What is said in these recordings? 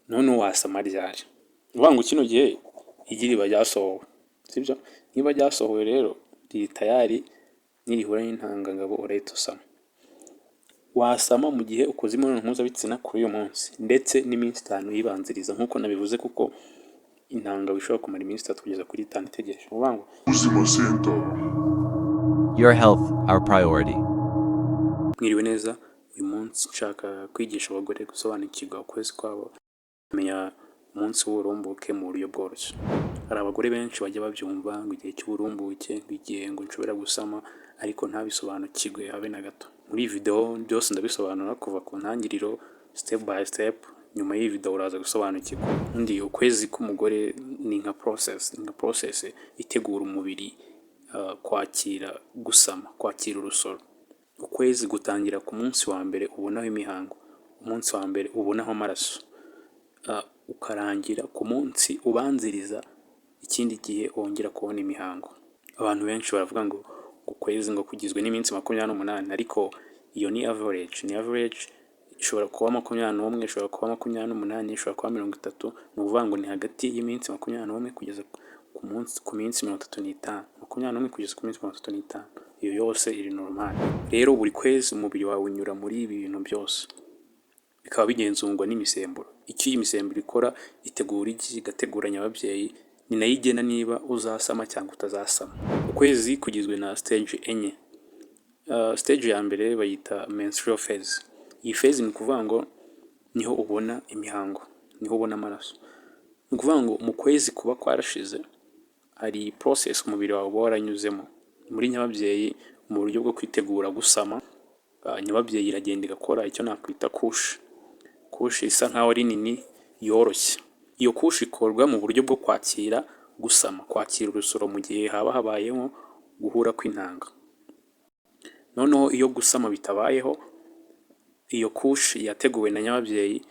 none wasama ryari? Uvuga ngo kino gihe igi riba ryasohowe, sibyo? Niba ryasohowe rero riri tayari, nirihura n'intangangabo urahita usama. Wasama mu gihe ukoze imibonano mpuzabitsina kuri uyu munsi ndetse n'iminsi 5 yibanziriza, nk'uko nabivuze, kuko intanga bishobora kumara iminsi 3 kugeza kuri 5 itegereje. Uvuga ngo Ubuzima Center, your health our priority. mwiriwe neza. Uyu munsi nshaka kwigisha abagore gusobanukirwa ukwezi kwabo, kumenya umunsi w'uburumbuke mu buryo bworoshye. Hari abagore benshi bajya babyumva ngo igihe cy'uburumbuke, igihe ngo nshobora gusama, ariko ntabisobanukirwe habe na gato. Muri iyi video byose ndabisobanura kuva ku ntangiriro step by step. Nyuma y'iyi video uraza gusobanukirwa. Undi ukwezi k'umugore ni nka process itegura umubiri kwakira gusama, kwakira urusoro. Ukwezi gutangira ku munsi wa mbere ubonaho imihango, umunsi wa mbere ubonaho amaraso, ukarangira ku munsi ubanziriza ikindi gihe wongera kubona imihango. Abantu benshi baravuga ngo ukwezi ngo kugizwe n'iminsi 28, ariko iyo ni average. Ishobora kuba 21, ishobora kuba 28, ishobora kuba 30. Ni ukuvuga ngo ni hagati y'iminsi 21 kugeza ku minsi 35, 21 kugeza ku minsi 35. Iyo yose iri normal. Rero buri kwezi umubiri wawe unyura muri ibi bintu byose, bikaba bigenzurwa n'imisemburo. Icyo iyi misemburo ikora, itegura igi, igategura nyababyeyi, ni nayo igena niba uzasama cyangwa utazasama. Ukwezi kugizwe na stage enye. Stage ya mbere bayita menstrual phase. Iyi phase ni ukuvuga ngo niho ubona imihango, niho ubona amaraso. Ni ukuvuga ngo mu kwezi kuba kwarashize, hari process umubiri wawe uba waranyuzemo muri nyababyeyi mu buryo bwo kwitegura gusama. Nyababyeyi iragenda igakora icyo nakwita kushi isa nkaho ari nini yoroshye. Iyo kushi ikorwa mu buryo bwo kwakira gusama, kwakira urusoro mu gihe haba habayeho guhura kw'intanga. Noneho iyo gusama bitabayeho, iyo kushi yateguwe na nyababyeyi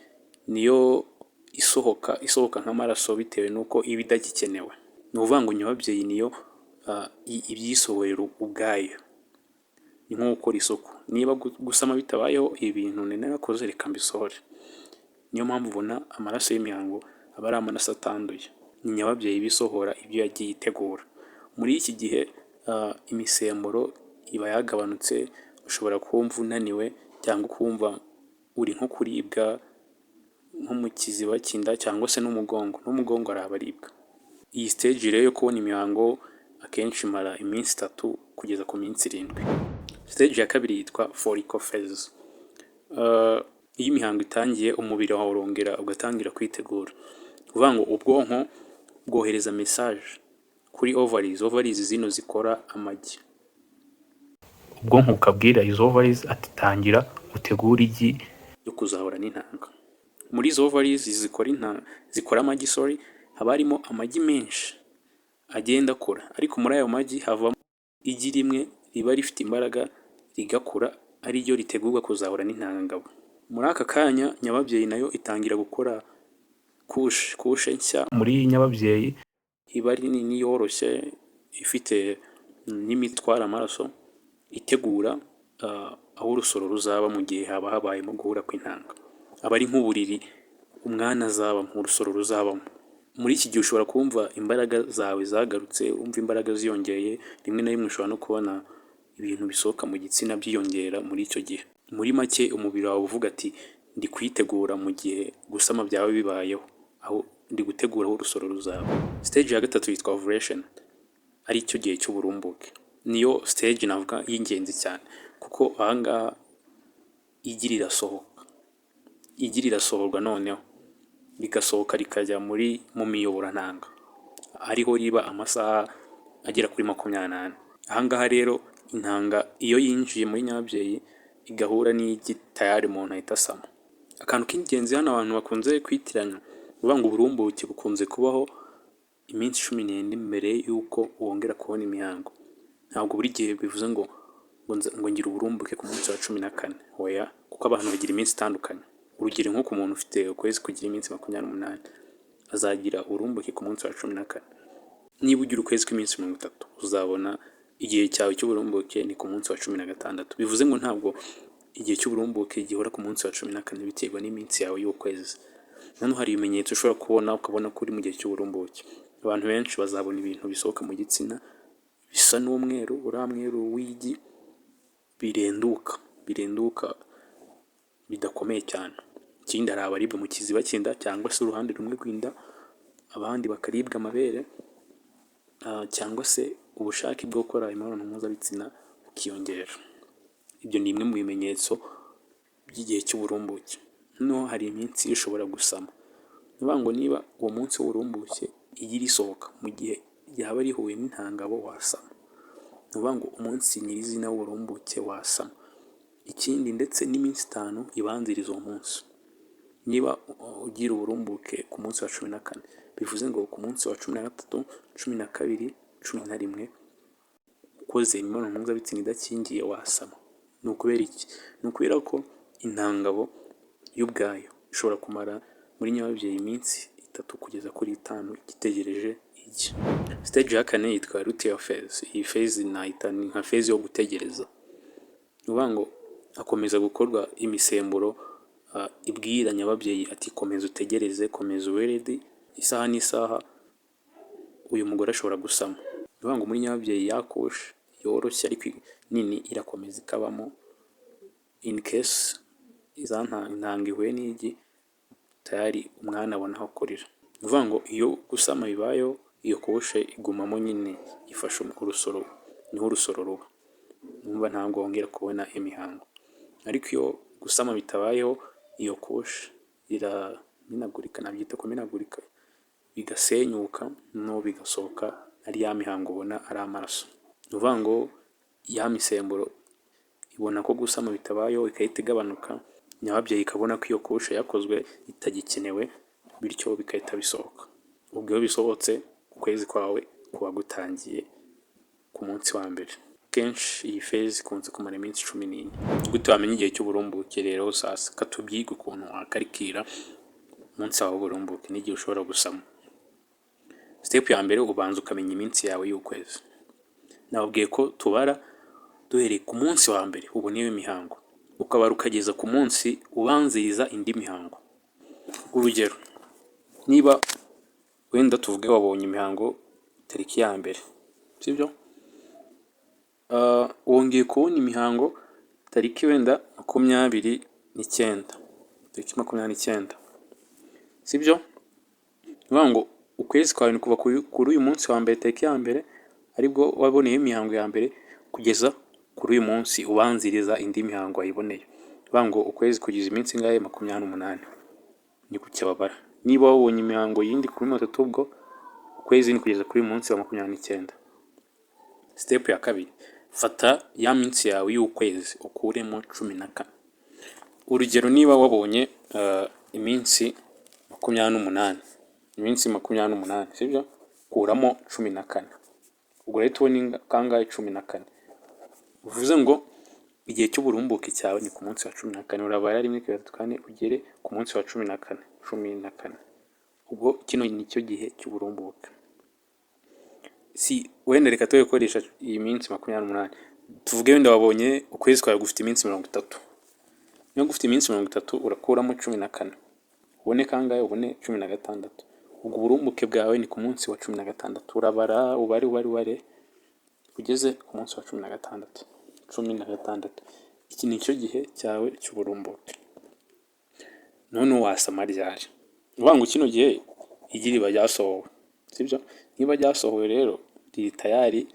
niyo isohoka nk'amaraso bitewe n'uko iba idagikenewe. Ni ukuvuga ngo nyababyeyi niyo ibyisohorera ubwayo. Ni nko gukora isuku. Niba gusama bitabayeho, ibintu narakoze reka mbisohore. Niyo mpamvu ubona amaraso y'imihango aba ari amaraso atanduye. Ni nyababyeyi bisohora ibyo yagiye itegura. Muri iki gihe imisemburo iba yagabanutse, ushobora kumva unaniwe cyangwa kumva uri nko kuribwa nko mu kiziba cy'inda cyangwa se n'umugongo arabaribwa. Iyi stage rero yo kubona imihango akenshi imara iminsi 3 kugeza ku minsi 7. Stage ya kabiri yitwa follicle phase. Iyo imihango itangiye, umubiri wawe urongera ugatangira kwitegura. Kuvuga ngo ubwonko bwohereza message kuri ovaries zino zikora amagi. Ubwonko bukabwira izo ovaries ati tangira utegura igi yo kuzahura n'intanga. Muri izo ovaries zikora amagi, haba harimo amagi menshi agenda akura, ariko muri ayo magi havamo igi rimwe riba rifite imbaraga rigakura, ari ryo ritegurwa kuzahura n'intangangabo. Muri aka kanya nyababyeyi nayo itangira gukora kushe nshya muri nyababyeyi, iba ari nini yoroshye, ifite n'imitwara amaraso, itegura aho urusoro ruzaba mu gihe haba habayemo guhura kw'intanga. Aba ari nk'uburiri umwana azabamo, urusoro ruzabamo. Muri iki gihe ushobora kumva imbaraga zawe zagarutse, umva imbaraga ziyongeye, rimwe na rimwe ushobora no kubona ibintu bisohoka mu gitsina byiyongera muri icyo gihe. Muri make umubiri wawe uvuga ati ndi kwitegura mu gihe gusama byawe bibayeho, aho ndi gutegura aho urusoro ruzaba. Stage ya gatatu yitwa ovulation, ari cyo gihe cy'uburumbuke. Niyo stage navuga y'ingenzi cyane, kuko ahangaha igi rirasohorwa, noneho rigasohoka rikajya mu miyoborantanga, ariho riba amasaha agera kuri 28. Ahangaha rero intanga iyo yinjiye muri nyababyeyi igahura n'igi tayari umuntu ahita asama. Akantu k'ingenzi hano abantu bakunze kwitiranya, uvuga ngo uburumbuke bukunze kubaho iminsi 14 mbere y'uko wongera kubona imihango. Ntabwo buri gihe bivuze ngo ngira uburumbuke ku munsi wa 14. Oya, kuko abantu bagira iminsi itandukanye. Urugero nko ku muntu ufite ukwezi kugira iminsi 28, azagira uburumbuke ku munsi wa 14. Niba ugira ukwezi kw'iminsi 30, uzabona igihe cyawe cy'uburumbuke ni ku munsi wa 16. Bivuze ngo ntabwo igihe cy'uburumbuke gihora ku munsi wa 14 biterwa n'iminsi yawe y'ukwezi. Hano hari ibimenyetso ushobora kubona ukabona ko uri mu gihe cy'uburumbuke. Abantu benshi bazabona ibintu bisohoka mu gitsina bisa n'umweru, uriya mweru w'igi, birenduka bidakomeye cyane. Ikindi hari abaribwa mu kiziba cy'inda cyangwa se uruhande rumwe rw'inda, abandi bakaribwa amabere, cyangwa se ubushake bwo gukora imibonano mpuzabitsina bukiyongera. Ibyo ni bimwe mu bimenyetso by'igihe cy'uburumbuke. Noneho hari iminsi ishobora gusama. Ni ukuvuga ngo niba uwo munsi w'uburumbuke igi risohoka mu gihe ryaba rihuye n'intangabo wasama. Ni ukuvuga ngo umunsi nyirizina w'uburumbuke wasama. Ikindi ndetse n'iminsi 5 ibanziriza uwo munsi. Niba ugira uburumbuke ku munsi wa 14, bivuze ngo ku munsi wa 13, 12, 11 ukoze imibonano mpuzabitsina idakingiye wasama. Ni ukubera iki? Ni ukubera ko intangabo y'ubwayo ishobora kumara muri nyababyeyi iminsi 3 kugeza kuri 5 igitegereje igi. Stage ya 4 yitwa luteal phase. Iyi phase nayita ni nka phase yo gutegereza. Ni ukuvuga ngo akomeza gukorwa imisemburo ibwira nyababyeyi ati komeza utegereze, komeza ube ready, isaha n'isaha uyu mugore ashobora gusama. Ni ukuvuga ngo muri nyababyeyi yakoshe yoroshye ariko nini irakomeza ikabamo in case intanga ihuye n'igi tayari umwana abona aho akurira. Ni ukuvuga ngo iyo gusama bibayeho iyo koshe igumamo nyine ifasha urusoro, niho urusoro ruba. Numva ntabwo wongera kubona imihango. Ariko iyo gusama bitabayeho iyo koshe iramenagurika, nabyita kumenagurika, bigasenyuka no bigasohoka ari ya mihango ubona ari amaraso. Ni ukuvuga ngo ya misemburo ibona ko gusama bitabayeho ikahita igabanuka, nyababyeyi ikabona ko iyo koshe yakozwe itagikenewe, bityo bikahita bisohoka. Ubwo iyo bisohotse ukwezi kwawe kuba gutangiye ku munsi wa mbere. Kenshi iyi phase ikunze kumara iminsi 14. Gute wamenya igihe cy'uburumbuke rero? Sasa katubyiga ukuntu wakarikira umunsi wawe w'uburumbuke n'igihe ushobora gusama. Step ya mbere ubanza ukamenya iminsi yawe y'ukwezi. Nababwiye ko tubara duhereye ku munsi wa mbere uboneyeho imihango, ukabara ukageza ku munsi ubanziriza indi mihango. Urugero, niba wenda tuvuge wabonye imihango tariki ya mbere, sibyo? Wongeye kubona imihango tariki wenda 29, tariki 29, sibyo? Ni ukuvuga ngo ukwezi kwawe ni kuva kuri uyu munsi wa mbere tariki ya mbere aribwo waboneyeho imihango ya mbere kugeza kuri uyu munsi ubanziriza indi mihango wayiboneye. Ni ukuvuga ngo ukwezi kugize iminsi ingahe? 28. Ni ku cyababara. Niba wabonye imihango yindi kuri 30, ubwo ukwezi ni kugeza kuri uyu munsi wa 29. Step ya kabiri, fata ya minsi yawe y'ukwezi ukuremo 14. Urugero, niba wabonye iminsi 28, iminsi 28, sibyo? Kuramo 14. Ubwo rero tubona kangahe? 14. Bivuze ngo igihe cy'uburumbuke cyawe ni ku munsi wa 14. Urabara 1, 2, 3, 4 ugere ku munsi wa 14. Ubwo kino ni cyo gihe cy'uburumbuke. Si wenda reka tuwe gukoresha iyi minsi 28. Tuvuge wenda wabonye ukwezi kwawe gufite iminsi 30. Niyo gufite iminsi 30 urakuramo 14. Ubone kangahe? Ubone 16. Ubwo uburumbuke bwawe ni ku munsi wa 16. Urabara ubare ugeze ku munsi wa 16. Iki ni cyo gihe cyawe cy'uburumbuke. None wasama ryari? Uvuga ngo kino gihe igi riba ryasohowe, sibyo? Niba ryasohowe rero riri tayari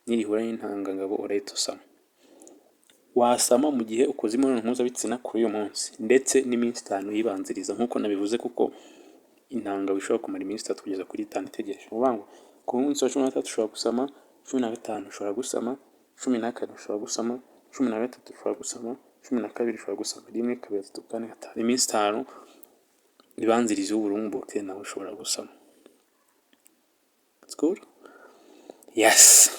nirihura n'intangangabo urahita usama. Wasama mu gihe ukoze imibonano mpuzabitsina kuri uyu munsi ndetse n'iminsi 5 yibanziriza, nk'uko nabivuze, kuko intangangabo ishobora kumara iminsi 3 kugeza kuri 5 itegereje. Uvuga ngo ku munsi wa 13 ushobora gusama, 15 ushobora gusama, 14 ushobora gusama, 13 ushobora gusama, 12 ushobora gusama, 1, 2, 3, 4, 5. Iminsi 5 ibanziriza uburumbuke nawe ushobora gusama. That's good? Yes.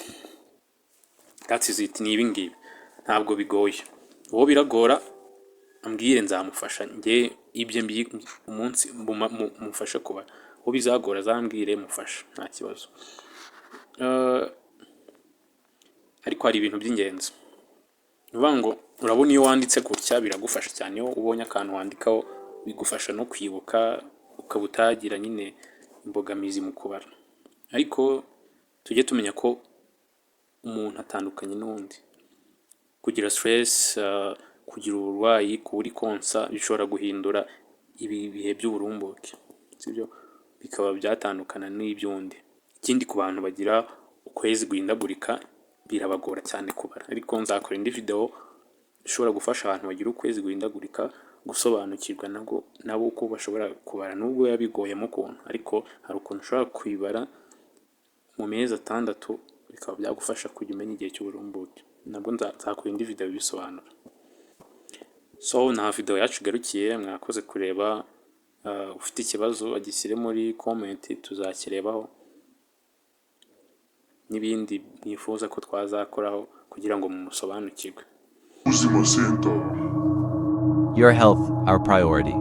That is it. Ni ibingibi. Ntabwo bigoye. Uwo biragora ambwire nzamufasha. Nge ibye umunsi mufasha kuba. Uwo bizagora zambwire mufasha. Nta kibazo. Ariko hari ibintu by'ingenzi. Uvuga ngo urabona iyo wanditse gutya biragufasha cyane. Iyo ubonye akantu wandikaho bigufasha no kwibuka ukaba utagira nyine imbogamizi mu kubara. Ariko tujye tumenya ko umuntu atandukanye n'undi. Kugira stress, kugira uburwayi, kuba uri konsa bishobora guhindura ibi bihe by'uburumbuke, sibyo? Bikaba byatandukana n'iby'undi. Ikindi ku bantu bagira ukwezi guhindagurika birabagora cyane kubara, ariko nzakora indi video ishobora gufasha abantu bagira ukwezi guhindagurika gusobanukirwa nabo uko bashobora kubara, nubwo biba bigoyemo ukuntu, ariko hari ukuntu ushobora kwibara mu mezi 6 bikaba byagufasha kujya umenya igihe cy'uburumbuke. Nabwo nzakora indi video bisobanura. So nta video yacu igarukiye, mwakoze kureba. Ufite ikibazo agishyire muri comment tuzakirebaho, n'ibindi mwifuza ko twazakoraho kugira ngo mumusobanukirwe. Your health, our priority.